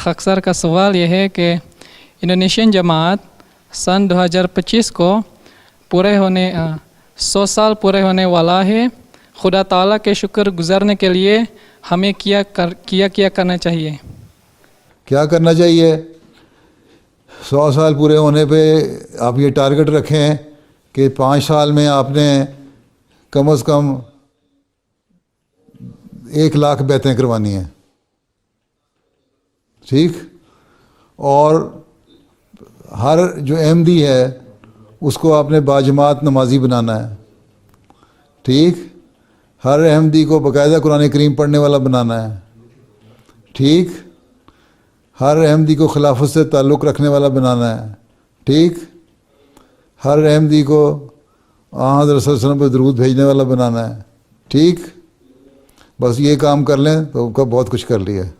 अक्सर का सवाल यह है कि इंडोनेशियन जमात सन 2025 को 100 साल पूरे होने वाला है। खुदा ताला के शुक्र गुजारने के लिए हमें क्या करना चाहिए? क्या करना चाहिए? 100 साल पूरे होने पे आप ये टारगेट रखें कि 5 साल में आपने कम से कम 1 लाख बैतें करवानी हैं, ठीक। और हर जो अहमदी है उसको आपने बाजमात नमाजी बनाना है, ठीक। हर अहमदी को बाकायदा कुरान करीम पढ़ने वाला बनाना है, ठीक। हर अहमदी को खिलाफत से ताल्लुक़ रखने वाला बनाना है, ठीक। हर अहमदी को हज़रत रसूल सल्लल्लाहु अलैहि वसल्लम पर दरूद भेजने वाला बनाना है, ठीक। बस ये काम कर लें तो बहुत कुछ कर लिया है।